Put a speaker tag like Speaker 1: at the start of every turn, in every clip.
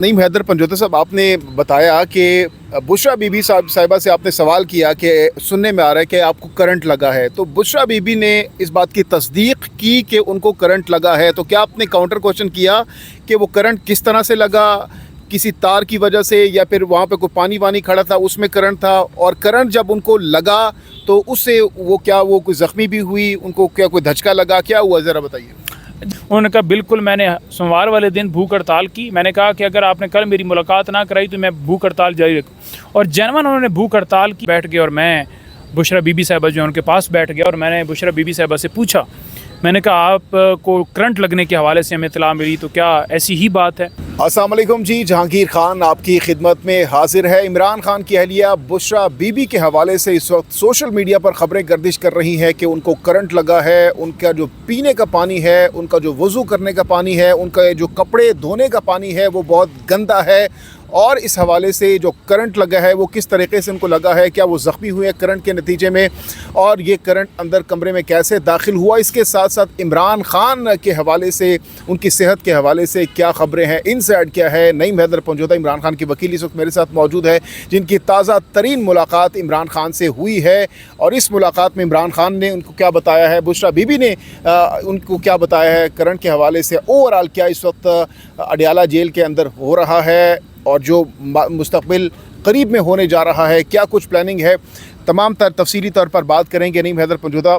Speaker 1: नईम हैदर पंजोता साहब, आपने बताया कि बुशरा बीबी साहिबा से आपने सवाल किया कि सुनने में आ रहा है कि आपको करंट लगा है, तो बुशरा बीबी ने इस बात की तस्दीक की कि उनको करंट लगा है। तो क्या आपने काउंटर क्वेश्चन किया कि वो करंट किस तरह से लगा, किसी तार की वजह से या फिर वहाँ पे कोई पानी वानी खड़ा था उसमें करंट था, और करंट जब उनको लगा तो उससे वो कोई ज़ख्मी भी हुई, उनको क्या कोई धचका लगा, क्या हुआ ज़रा बताइए।
Speaker 2: उन्होंने कहा बिल्कुल, मैंने सोमवार वाले दिन भूख हड़ताल की। मैंने कहा कि अगर आपने कल मेरी मुलाकात ना कराई तो मैं भूख हड़ताल जारी रखूँ, और जनवन उन्होंने भूख हड़ताल की। बैठ गए और मैं बुशरा बीबी साहिबा जो है उनके पास बैठ गया और मैंने बुशरा बीबी साहिबा से पूछा, मैंने कहा आपको करंट लगने के हवाले से हमें इत्तला मिली, तो क्या ऐसी ही बात है?
Speaker 1: अस्सलाम वालेकुम जी, जहांगीर खान आपकी खिदमत में हाजिर है। इमरान खान की अहलिया बुशरा बीबी के हवाले से इस वक्त सोशल मीडिया पर ख़बरें गर्दिश कर रही हैं कि उनको करंट लगा है। उनका जो पीने का पानी है, उनका जो वज़ू करने का पानी है, उनका जो कपड़े धोने का पानी है वो बहुत गंदा है, और इस हवाले से जो करंट लगा है वो किस तरीके से उनको लगा है, क्या वो ज़ख्मी हुए हैं करंट के नतीजे में, और ये करंट अंदर कमरे में कैसे दाखिल हुआ। इसके साथ साथ इमरान खान के हवाले से, उनकी सेहत के हवाले से क्या ख़बरें हैं, इनसाइड क्या है। नईम हैदर पंजोता इमरान खान की वकील इस वक्त मेरे साथ मौजूद है, जिनकी ताज़ा तरीन मुलाकात इमरान खान से हुई है, और इस मुलाकात में इमरान खान ने उनको क्या बताया है, बुशरा बीबी ने उनको क्या बताया है करंट के हवाले से, ओवरऑल क्या इस वक्त अडियाला जेल के अंदर हो रहा है और जो मुस्तक़बिल करीब में होने जा रहा है, क्या कुछ प्लानिंग है, तमाम तफसीली तौर पर बात करेंगे। नईम हैदर पंजोता,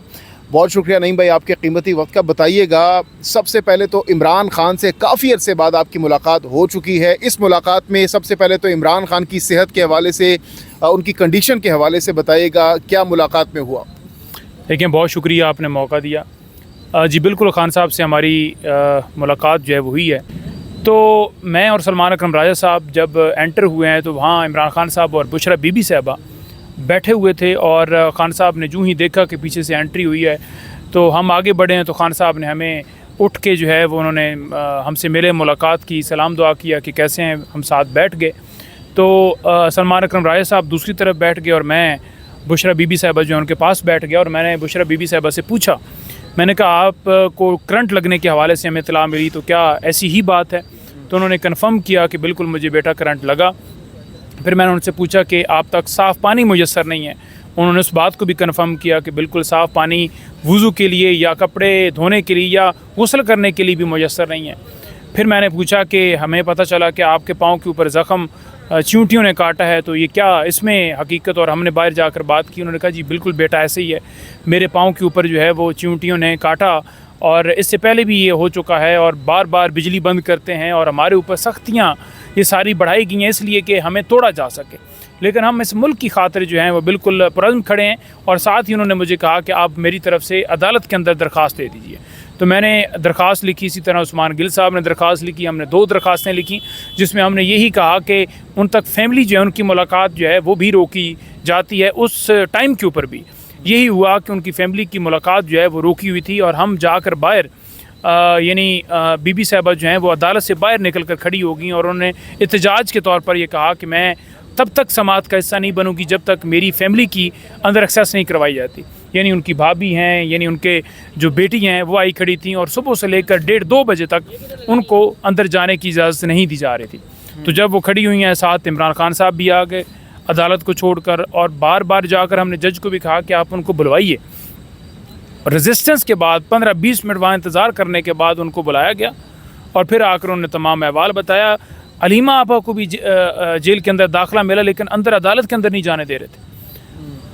Speaker 1: बहुत शुक्रिया नईम भाई आपके कीमती वक्त का। बताइएगा, सबसे पहले तो इमरान खान से काफ़ी अरसे बाद आपकी मुलाकात हो चुकी है। इस मुलाकात में सबसे पहले तो इमरान खान की सेहत के हवाले से, उनकी कंडीशन के हवाले से बताइएगा, क्या मुलाकात में हुआ।
Speaker 2: देखिए, बहुत शुक्रिया आपने मौका दिया। जी बिल्कुल, खान साहब से हमारी मुलाकात जो है वो हुई है। तो मैं और सलमान अकरम राजा साहब जब एंटर हुए हैं तो वहाँ इमरान खान साहब और बुशरा बीबी साहिबा बैठे हुए थे, और खान साहब ने यूँ ही देखा कि पीछे से एंट्री हुई है तो हम आगे बढ़े हैं, तो खान साहब ने हमें उठ के जो है वो उन्होंने हमसे मिले, मुलाकात की, सलाम दुआ किया कि कैसे हैं, हम साथ बैठ गए। तो सलमान अकरम राजा साहब दूसरी तरफ बैठ गए और मैं बुशरा बीबी साहिबा जो है उनके पास बैठ गया, और मैंने बुशरा बीबी साहिबा से पूछा, मैंने कहा आपको करंट लगने के हवाले से हमें इत्तला मिली, तो क्या ऐसी ही बात है? तो उन्होंने कन्फर्म किया कि बिल्कुल मुझे बेटा करंट लगा। फिर मैंने उनसे पूछा कि आप तक साफ़ पानी मुयस्सर नहीं है। उन्होंने उस बात को भी कन्फर्म किया कि बिल्कुल साफ़ पानी वज़ू के लिए या कपड़े धोने के लिए या गुस्ल करने के लिए भी मुयस्सर नहीं है। फिर मैंने पूछा कि हमें पता चला कि आपके पाँव के ऊपर ज़ख़म चींटियों ने काटा है, तो ये क्या इसमें हकीकत, और हमने बाहर जाकर बात की। उन्होंने कहा जी बिल्कुल बेटा ऐसे ही है, मेरे पाँव के ऊपर जो है वो चींटियों ने काटा, और इससे पहले भी ये हो चुका है, और बार बार बिजली बंद करते हैं, और हमारे ऊपर सख्तियाँ ये सारी बढ़ाई गई हैं इसलिए कि हमें तोड़ा जा सके। लेकिन हम इस मुल्क की खातिर जो हैं वो बिल्कुल पुरज़्म खड़े हैं। और साथ ही उन्होंने मुझे कहा कि आप मेरी तरफ़ से अदालत के अंदर दरख्वास्त दे दीजिए। तो मैंने दरख्वास्त लिखी, इसी तरह उस्मान गिल साहब ने दरख्वास्त लिखी, हमने 2 दरख्वास्तें लिखी, जिसमें हमने यही कहा कि उन तक फैमिली जो है उनकी मुलाकात जो है वो भी रोकी जाती है। उस टाइम के ऊपर भी यही हुआ कि उनकी फ़ैमिली की मुलाकात जो है वो रोकी हुई थी, और हम जाकर बाहर यानी बीबी साहिबा जो हैं वो अदालत से बाहर निकल कर खड़ी हो गई, और उन्होंने एहतजाज के तौर पर यह कहा कि मैं तब तक समात का हिस्सा नहीं बनूंगी जब तक मेरी फ़ैमिली की अंदर एक्सेस नहीं करवाई जाती। यानी उनकी भाभी हैं, यानी उनके जो बेटी हैं वो आई खड़ी थी, और सुबह से लेकर 1:30-2 बजे तक उनको अंदर जाने की इजाज़त नहीं दी जा रही थी। तो जब वो खड़ी हुई हैं, साथ इमरान खान साहब भी आ गए अदालत को छोड़कर, और बार बार जाकर हमने जज को भी कहा कि आप उनको बुलवाइए। रेजिस्टेंस के बाद 15-20 मिनट वहाँ इंतज़ार करने के बाद उनको बुलाया गया, और फिर आकर उन्होंने तमाम अहवाल बताया। अलीमा आपा को भी जेल के अंदर दाखिला मिला, लेकिन अंदर अदालत के अंदर नहीं जाने दे रहे थे।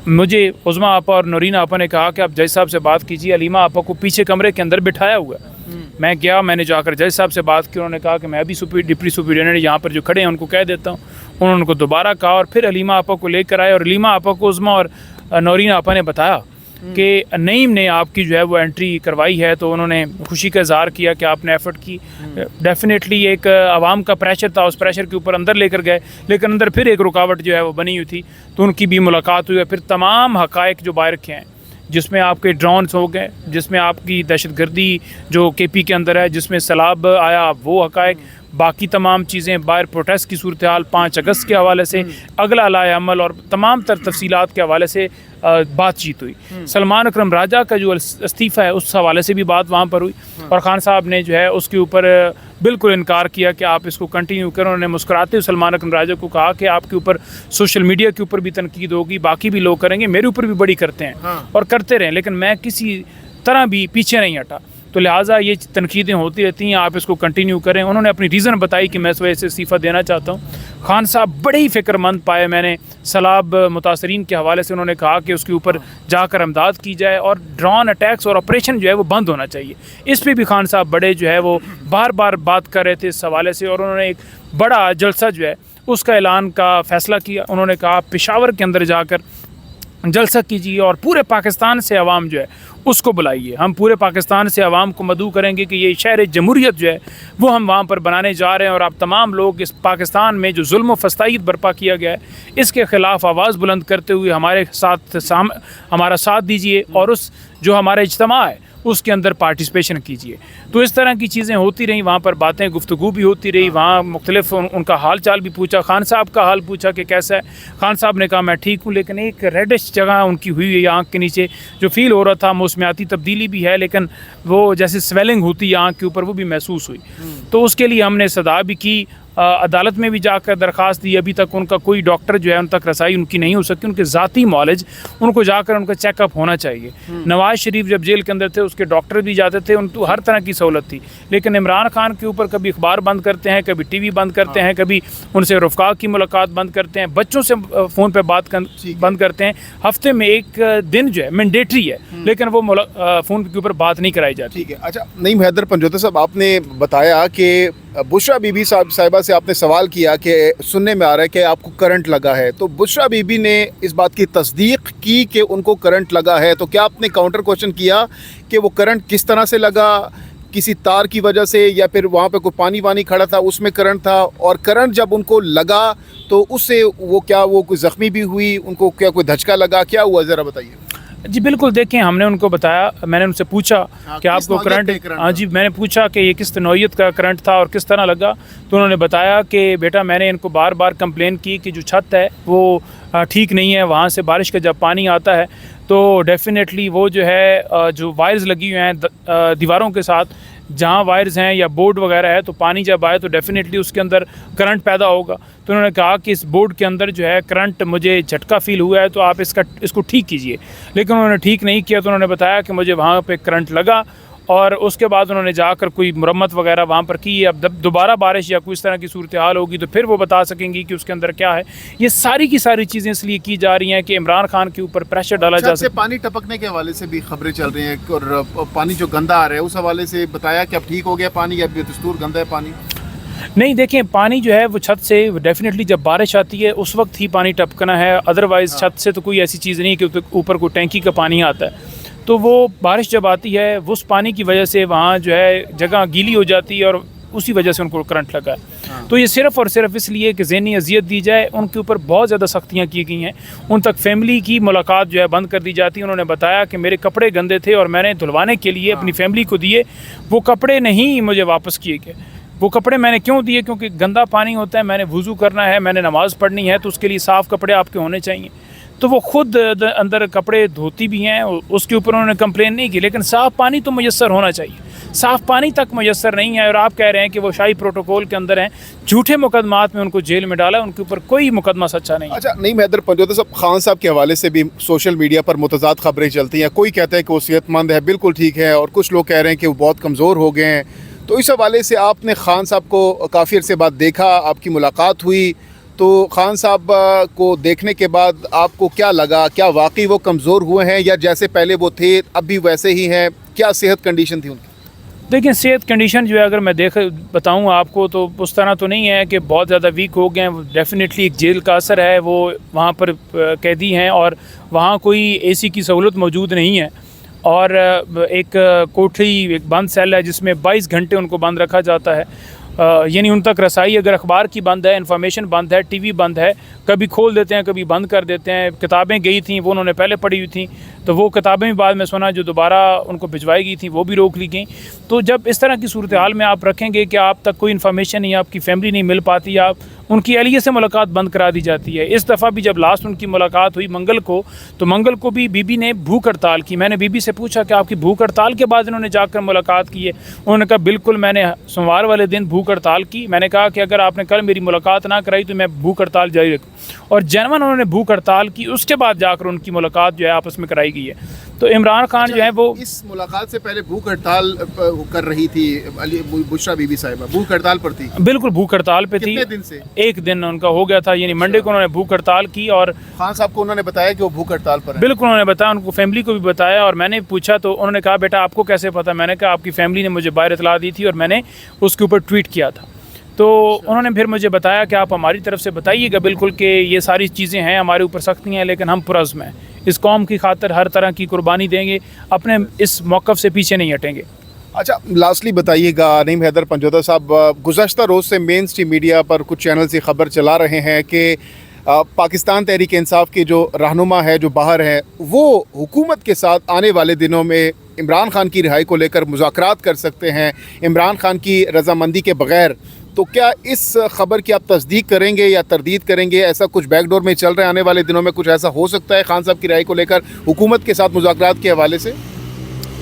Speaker 2: मुझे उज़मा आपा और नूरीना आपा ने कहा कि आप जज साहब से बात कीजिए, अलीमा आपा को पीछे कमरे के अंदर बिठाया हुआ है। मैं गया, मैंने जाकर जज साहब से बात की, उन्होंने कहा कि मैं अभी डिप्टी सुपरिटेंडेंट यहाँ पर जो खड़े हैं उनको कह देता हूँ। उन्होंने उनको दोबारा कहा, और फिर अलीमा आपा को लेकर आए, और अलीमा आपा को उज़मा और नूरीना आपा ने बताया कि नईम ने आपकी जो है वो एंट्री करवाई है। तो उन्होंने खुशी का इज़हार किया कि आपने एफ़र्ट की। डेफिनेटली एक आवाम का प्रेशर था, उस प्रेशर के ऊपर अंदर लेकर गए, लेकिन अंदर फिर एक रुकावट जो है वो बनी हुई थी, तो उनकी भी मुलाकात हुई है। फिर तमाम हक़ाइक़ जो बाहर रखे हैं, जिसमें आपके ड्रोन्स हो गए, जिसमें आपकी दहशतगर्दी जो KP के अंदर है, जिसमें सैलाब आया वो हक़ाइक़, बाकी तमाम चीज़ें, बाहर प्रोटेस्ट की सूरत हाल, 5 अगस्त के हवाले से, अगला लाए अमल और तमाम तर तफसीलात के हवाले से बातचीत हुई। सलमान अकरम राजा का जो इस्तीफ़ा है उस हवाले से भी बात वहाँ पर हुई और खान साहब ने जो है उसके ऊपर बिल्कुल इनकार किया कि आप इसको कंटिन्यू करें। उन्होंने मुस्कुराते हुए सलमान अकरम राजा को कहा कि आपके ऊपर सोशल मीडिया के ऊपर भी तनकीद होगी, बाकी भी लोग करेंगे, मेरे ऊपर भी बड़ी करते हैं और करते रहें, लेकिन मैं किसी तरह भी पीछे नहीं हटा, तो लिहाजा ये तनकीदें होती रहती हैं, आप इसको कंटिन्यू करें। उन्होंने अपनी रीज़न बताई कि मैं इस वजह से इस्तीफ़ा देना चाहता हूँ। खान साहब बड़े ही फ़िक्रमंद पाए मैंने सैलाब मुतासरीन के हवाले से। उन्होंने कहा कि उसके ऊपर जाकर इमदाद की जाए और ड्रोन अटैक्स और ऑपरेशन जो है वो बंद होना चाहिए। इस पर भी खान साहब बड़े जो है वो बार बार बात कर रहे थे इस हवाले से और उन्होंने एक बड़ा जलसा जो है उसका ऐलान का फ़ैसला किया। उन्होंने कहा पेशावर के अंदर जाकर जलसा कीजिए और पूरे पाकिस्तान से अवाम जो है उसको बुलाइए। हम पूरे पाकिस्तान से अवाम को मदऊ करेंगे कि ये शहर जमहूरियत जो है वो हम वहाँ पर बनाने जा रहे हैं और आप तमाम लोग इस पाकिस्तान में जो जुल्म व फसाद बर्पा किया गया है इसके ख़िलाफ़ आवाज़ बुलंद करते हुए हमारा साथ दीजिए और उस जो हमारा इज्तिमा है उसके अंदर पार्टिसिपेशन कीजिए। तो इस तरह की चीज़ें होती रहीं, वहाँ पर बातें गुफ्तगू भी होती रही, वहाँ मुख्तलिफ उनका हाल चाल भी पूछा, खान साहब का हाल पूछा कि कैसा है। खान साहब ने कहा मैं ठीक हूँ, लेकिन एक रेडिश जगह उनकी हुई है आँख के नीचे जो फील हो रहा था, मौसमियाती तब्दीली भी है लेकिन वो जैसे स्वेलिंग होती है आँख के ऊपर वो भी महसूस हुई। तो उसके लिए हमने सदा भी की, अदालत में भी जाकर दरख्वास्त दी। अभी तक उनका कोई डॉक्टर जो है उन तक रसाई उनकी नहीं हो सकती, उनके ज़ाती मॉलेज उनको जाकर उनका चेकअप होना चाहिए। नवाज़ शरीफ जब जेल के अंदर थे उसके डॉक्टर भी जाते थे, उनको हर तरह की सहूलत थी, लेकिन इमरान खान के ऊपर कभी अखबार बंद करते हैं, कभी टीवी बंद करते हैं, कभी उनसे रफ़क़ा की मुलाकात बंद करते हैं, बच्चों से फ़ोन पर बात बंद करते हैं। हफ्ते में एक दिन जो है मैंडेटरी है लेकिन वो फ़ोन के ऊपर बात नहीं कराई जाती।
Speaker 1: ठीक है। अच्छा, नईम हैदर पंजोता साहब, आपने बताया कि बुशरा बीबी साहिबा से आपने सवाल किया कि सुनने में आ रहा है कि आपको करंट लगा है, तो बुशरा बीबी ने इस बात की तस्दीक की कि उनको करंट लगा है, तो क्या आपने काउंटर क्वेश्चन किया कि वो करंट किस तरह से लगा, किसी तार की वजह से या फिर वहाँ पे कोई पानी वानी खड़ा था उसमें करंट था, और करंट जब उनको लगा तो उससे वो क्या वो कोई ज़ख्मी भी हुई, उनको क्या कोई धचका लगा, क्या हुआ ज़रा बताइए।
Speaker 2: जी बिल्कुल, देखें हमने उनको बताया, मैंने उनसे पूछा कि आपको करंट, हाँ जी, मैंने पूछा कि ये किस नौइयत का करंट था और किस तरह लगा, तो उन्होंने बताया कि बेटा मैंने इनको बार बार कंप्लेन की कि जो छत है वो ठीक नहीं है, वहाँ से बारिश का जब पानी आता है तो डेफिनेटली वो जो है जो वायर्स लगी हुई हैं दीवारों के साथ, जहाँ वायर्स हैं या बोर्ड वगैरह है, तो पानी जब आए तो डेफिनेटली उसके अंदर करंट पैदा होगा। तो उन्होंने कहा कि इस बोर्ड के अंदर जो है करंट मुझे झटका फील हुआ है, तो आप इसको ठीक कीजिए। लेकिन उन्होंने ठीक नहीं किया, तो उन्होंने बताया कि मुझे वहाँ पे करंट लगा और उसके बाद उन्होंने जाकर कोई मुरम्मत वगैरह वहाँ पर की। अब दोबारा बारिश या कोई इस तरह की सूरत हाल होगी तो फिर वो बता सकेंगी कि उसके अंदर क्या है। ये सारी की सारी चीज़ें इसलिए की जा रही हैं कि इमरान खान के ऊपर प्रेशर डाला जा सके।
Speaker 1: पानी टपकने के हवाले से भी खबरें चल रही हैं और पानी जो गंदा आ रहा है उस हवाले से बताया कि अब ठीक हो गया पानी या बेदस्तूर गंदा है पानी।
Speaker 2: नहीं, देखें पानी जो है वो छत से डेफिनेटली जब बारिश आती है उस वक्त ही पानी टपकना है, अदरवाइज़ छत से तो कोई ऐसी चीज़ नहीं कि ऊपर कोई टैंकी का पानी आता है। तो वो बारिश जब आती है उस पानी की वजह से वहाँ जो है जगह गीली हो जाती है और उसी वजह से उनको करंट लगा है। तो ये सिर्फ़ और सिर्फ इसलिए कि ज़हनी अजियत दी जाए, उनके ऊपर बहुत ज़्यादा सख्तियाँ की गई हैं, उन तक फैमिली की मुलाकात जो है बंद कर दी जाती है। उन्होंने बताया कि मेरे कपड़े गंदे थे और मैंने धुलवाने के लिए अपनी फैमिली को दिए, वो कपड़े नहीं मुझे वापस किए गए। वो कपड़े मैंने क्यों दिए? क्योंकि गंदा पानी होता है, मैंने वज़ू करना है, मैंने नमाज़ पढ़नी है, तो उसके लिए साफ़ कपड़े आपके होने चाहिए। तो वो खुद अंदर कपड़े धोती भी हैं, उसके ऊपर उन्होंने कंप्लेन नहीं की, लेकिन साफ़ पानी तो मुयस्सर होना चाहिए। साफ़ पानी तक मुयस्सर नहीं है और आप कह रहे हैं कि वो शाही प्रोटोकॉल के अंदर हैं। झूठे मुकदमात में उनको जेल में डाला, उनके ऊपर कोई मुकदमा सच्चा नहीं।
Speaker 1: अच्छा, नईम हैदर पंजोता साहब, खान साहब के हवाले से भी सोशल मीडिया पर मुतज़ाद खबरें चलती हैं। कोई कहता है कि वो सेहतमंद है, बिल्कुल ठीक है, और कुछ लोग कह रहे हैं कि वो बहुत कमज़ोर हो गए हैं। तो इस हवाले से आपने खान साहब को काफ़ी अरसे बाद देखा, आपकी मुलाकात हुई, तो खान साहब को देखने के बाद आपको क्या लगा? क्या वाकई वो कमज़ोर हुए हैं या जैसे पहले वो थे अब भी वैसे ही हैं? क्या सेहत कंडीशन थी उनकी?
Speaker 2: देखिए, सेहत कंडीशन जो है अगर मैं बताऊं आपको तो उस तरह तो नहीं है कि बहुत ज़्यादा वीक हो गए हैं। डेफिनेटली एक जेल का असर है, वो वहाँ पर कैदी हैं और वहाँ कोई एसी की सहूलत मौजूद नहीं है और एक कोठरी, एक बंद सेल है जिसमें 22 घंटे उनको बंद रखा जाता है। यानी उन तक रसाई अगर अखबार की बंद है, इन्फॉर्मेशन बंद है, टीवी बंद है, कभी खोल देते हैं कभी बंद कर देते हैं। किताबें गई थी वो उन्होंने पहले पढ़ी हुई थी, तो वो किताबें भी बाद में सुना जो दोबारा उनको भिजवाई गई थी वो भी रोक ली गई। तो जब इस तरह की सूरत हाल में आप रखेंगे कि आप तक कोई इन्फॉर्मेशन नहीं, आपकी फैमिली नहीं मिल पाती, आप उनकी अहलिया से मुलाकात बंद करा दी जाती है। इस दफ़ा भी जब लास्ट उनकी मुलाकात हुई मंगल को, तो मंगल को भी बीबी ने भूख हड़ताल की। मैंने बीबी से पूछा कि आपकी भूख हड़ताल के बाद इन्होंने जाकर मुलाकात की है? उन्होंने कहा बिल्कुल, मैंने सोमवार वाले दिन भूख हड़ताल की। मैंने कहा कि अगर आपने कल मेरी मुलाकात ना कराई तो मैं भूख हड़ताल जारी रखूँ, और जनवन उन्होंने भूख हड़ताल की। उसके बाद जाकर उनकी मुलाकात जो है आपस में कराई गई है। तो इमरान खान जो है वो
Speaker 1: इस मुलाकात से पहले भूख हड़ताल कर रही थी, बुशरा बीबी साहिबा भूख हड़ताल पर थी?
Speaker 2: बिल्कुल भूख हड़ताल पे थी।
Speaker 1: कितने दिन से?
Speaker 2: एक दिन उनका हो गया था, यानी मंडे को उन्होंने भूख हड़ताल की। और
Speaker 1: खान साहब को उन्होंने बताया कि वो भूख हड़ताल पर है?
Speaker 2: बिल्कुल उन्होंने बताया, उनको फैमिली को भी बताया। और मैंने पूछा तो उन्होंने कहा बेटा आपको कैसे पता? मैंने कहा आपकी फैमिली ने मुझे बाहर इतला दी थी और मैंने उसके ऊपर ट्वीट किया था। तो उन्होंने फिर मुझे बताया कि आप हमारी तरफ से बताइएगा बिल्कुल कि ये सारी चीज़ें हैं, हमारे ऊपर सख्तियाँ हैं, लेकिन हम पुरज़्म हैं, इस कौम की खातिर हर तरह की कुर्बानी देंगे, अपने इस मौक़िफ़ से पीछे नहीं हटेंगे।
Speaker 1: अच्छा, लास्टली बताइएगा नईम हैदर पंजोता साहब, गुज़श्ता रोज़ से मेन स्ट्रीम मीडिया पर कुछ चैनल से ख़बर चला रहे हैं कि पाकिस्तान तहरीक इंसाफ के जो रहनुमा है जो बाहर हैं, वो हुकूमत के साथ आने वाले दिनों में इमरान खान की रिहाई को लेकर मुज़ाकरात कर सकते हैं इमरान खान की रजामंदी के बग़ैर। तो क्या इस ख़बर की आप तस्दीक करेंगे या तरदीद करेंगे? ऐसा कुछ बैकडोर में चल रहा है, आने वाले दिनों में कुछ ऐसा हो सकता है खान साहब की रिहाई को लेकर हुकूमत के साथ मुज़ाकरात के हवाले से?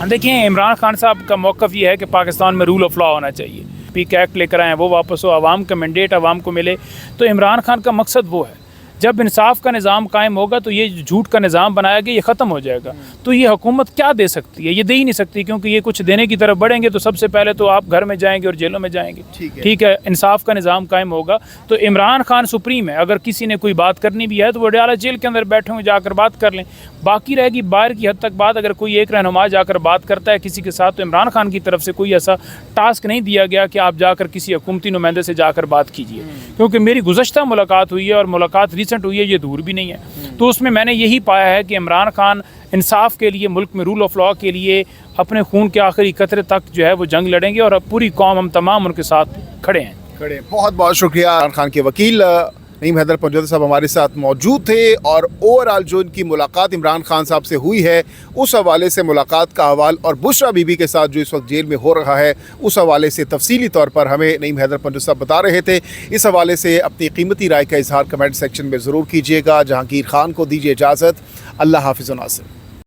Speaker 2: देखिए, इमरान खान साहब का मौक़िफ़ ये है कि पाकिस्तान में रूल ऑफ़ लॉ होना चाहिए। पीक एक्ट लेकर आए वो वापस हो, आवाम का मैंडेट आवाम को मिले। तो इमरान खान का मकसद वो है, जब इंसाफ का निज़ाम कायम होगा तो ये झूठ का निज़ाम बनाया गया ये ख़त्म हो जाएगा। तो ये हुकूमत क्या दे सकती है? ये दे ही नहीं सकती, क्योंकि ये कुछ देने की तरफ बढ़ेंगे तो सबसे पहले तो आप घर में जाएंगे और जेलों में जाएंगे। ठीक है, इंसाफ का निज़ाम कायम होगा तो इमरान खान सुप्रीम है। अगर किसी ने कोई बात करनी भी है तो वो डाला जेल के अंदर बैठे हुए जाकर बात कर लें। बाकी रहेगी बाहर की हद तक बात। अगर कोई एक रहनुमा जाकर बात करता है किसी के साथ, तो इमरान खान की तरफ से कोई ऐसा टास्क नहीं दिया गया कि आप जाकर किसी हुकूमती नुमाइंदे से जाकर बात कीजिए। क्योंकि मेरी गुज़श्ता मुलाकात हुई है और मुलाकात रिसेंट हुई है, ये दूर भी नहीं है। तो उसमें मैंने यही पाया है कि इमरान खान इंसाफ के लिए, मुल्क में रूल ऑफ़ लॉ के लिए अपने खून के आखिरी कतरे तक जो है वो जंग लड़ेंगे, और अब पूरी कौम हम तमाम उनके साथ खड़े हैं।
Speaker 1: बहुत बहुत शुक्रिया। इमरान खान के वकील नईम हैदर पंजोता साहब हमारे साथ मौजूद थे, और ओवरऑल जो इनकी मुलाकात इमरान खान साहब से हुई है उस हवाले से मुलाकात का अहवाल, और बुशरा बीबी के साथ जो इस वक्त जेल में हो रहा है उस हवाले से तफसीली तौर पर हमें नईम हैदर पंजोता साहब बता रहे थे। इस हवाले से अपनी कीमती राय का इजहार कमेंट सेक्शन में ज़रूर कीजिएगा। जहांगीर खान को दीजिए इजाज़त। अल्लाह हाफ़िज़ व नासिर।